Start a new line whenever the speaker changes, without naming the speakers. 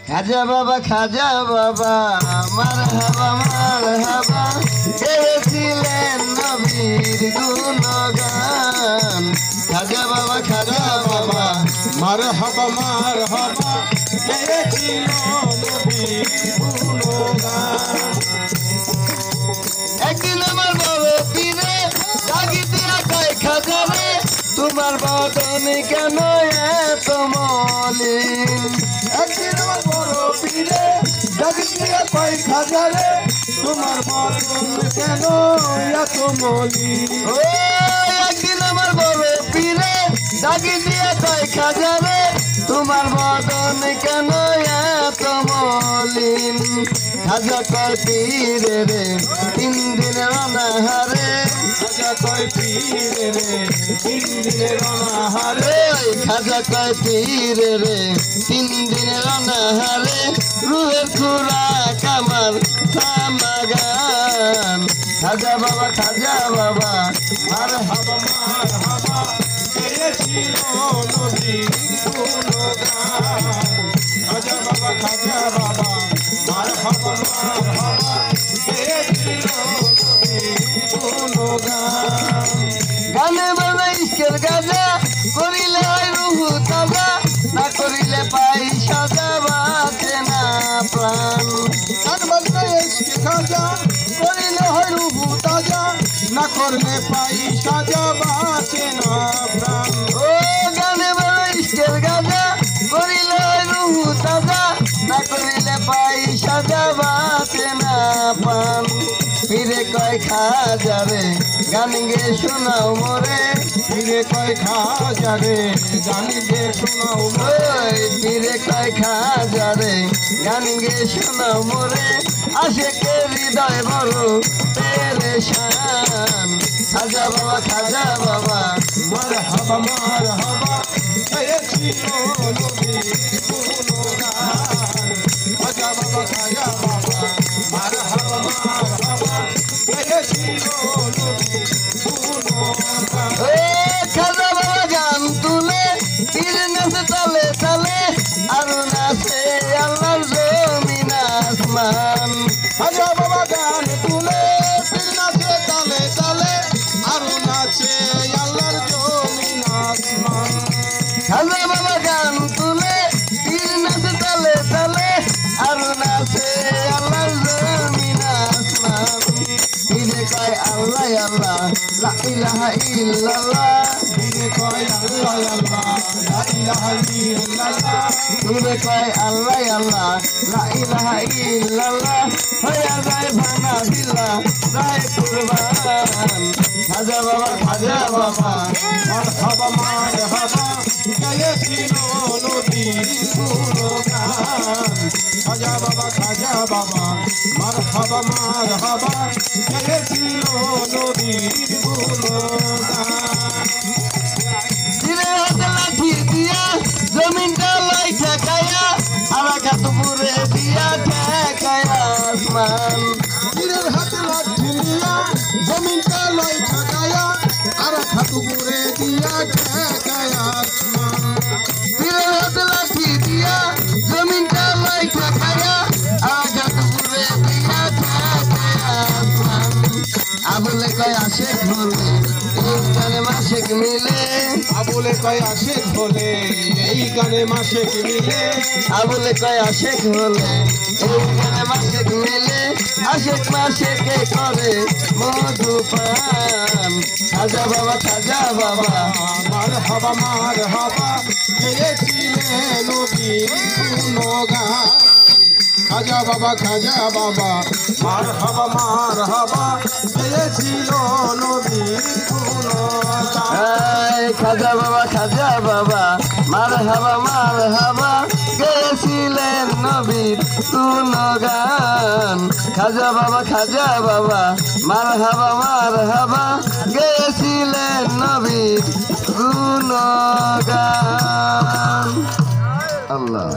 খাজা বাবা মারহাবা গেয়েছিলেন নবীর গুণগান। খাজা বাবা
মারহাবা গেয়েছিল নবীর গুণগান।
একদিন আমার বড় পীরে ডাকি দিয়া কয় খাজা রে তোমার বদন কেন এত মলিন।
একদিন আমার বড় পীরে ডাকি দিয়া কয় খাজা রে তোমার বদন কেন এত মলিন।
ও একদিন আমার বড় পীরে ডাকি দিয়া কয় খাজা রে তোমার বদন কেন এত মলিন। খাজা কয় পীরে রে 3 দিনের অনাহারে।
খাজা কয় পীরে রে 3 দিনের অনাহারে।
খাজা কয় পীরে রে 3 দিনের অনাহারে রুহের খুরাক আমার সামাগান। খাজা বাবা
মারহাবা গেয়েছিল নবীর গুণগান। খাজা বাবা মারহাবা গেয়েছিল নবীর গুণগান।
গানে বাজা ইশকের গাজা করিলে হয় রুহু তাজা না করিলে পাই সাজা বাঁচে না প্রাণ।
গান বাজনা ইশকে খাজা করিলে হয় রুহু তাজা না করলে পাই সাজা বাঁচে না প্রাণ।
ও গানে বাজা ইশকের গাজা করিলে হয় রুহু তাজা না করিলে পাই সাজা বাঁচে না প্রাণ। ফিরে কয় খাজা রে গান গে শোনাও মোরে।
ফিরে কয় খাজা রে গান গে শোনাও মোরে।
ফিরে কয় খাজা রে গান গে শোনাও মোরে। আশেকে হৃদয় বড় পেরেশান। খাজা বাবা
মারহাবা গেয়েছিল নবীর গুণগান। খাজা বাবা মারহাবা গেয়েছিল নবীর গুণগান।
ও খাজা বাবা গান তুলে পীর নাচে তালে তালে আরো নাচে আল্লাহর জমিন আসমান।
খাজা বাবা গান তুলে পীর নাচে তালে তালে আর নাচে আল্লাহর জমিন আসমান।
খাজা বাবা গান তুলে পীর নাচে তালে তালে আরো নাচে আল্লাহর জমিন আসমান। পীরে কয় আল্লাহ আল্লাহ লা ইলাহা ইল্লাল্লাহ।
পীরে কয় আল্লাহ লা ইলাহা ইল্লাল্লাহ।
পীরে কয় আল্লাহ আল্লাহ লা ইলাহা ইল্লাল্লাহ। হইয়া যায় ভাঙা দিল্লা যায় কুরবান। খাজা বাবা
মারহাবা গেয়েছিল নবীর গুণগান। খাজা বাবা মারহাবা গেয়েছিল নবীর গুণগান।
দিনের হাতে লাঠি দিয়া জমিনটা লাই ঠেকায়া আরাকাত পুরে দিয়া ঠেকায়া আসমান।
পীরের হাতে লাঠি দিয়া জমিনটা লয় ঠেকায়া আর খাতুপুরে দিয়া ঠেকায়া আসমান।
দিনের হাতে লাঠি দিয়া জমিনটা লাই ঠেকায়া আরাকাত পুরে দিয়া ঠেকায়া আসমান। আবুলে কয় আশেক হলে এই গানে মাসেক মিলে।
আবুলে কয় আশেক হলে এই গানে মাসেক মিলে।
আবুলে কয় আশেক হলে এই গানে মাসেক মিলে। আশেক মাসেকে করে মধুপান। খাজা বাবা
মারহাবা গেয়েছিলেন নবীর গুণগান। খাজা বাবা মারহাবা গেয়েছিল নবীর গুণগান।
খাজা বাবা মারহাবা গেয়েছিলেন নবীর গুণগান। খাজা বাবা মারহাবা গেয়েছিলেন নবীর গুণগান। আল্লাহ।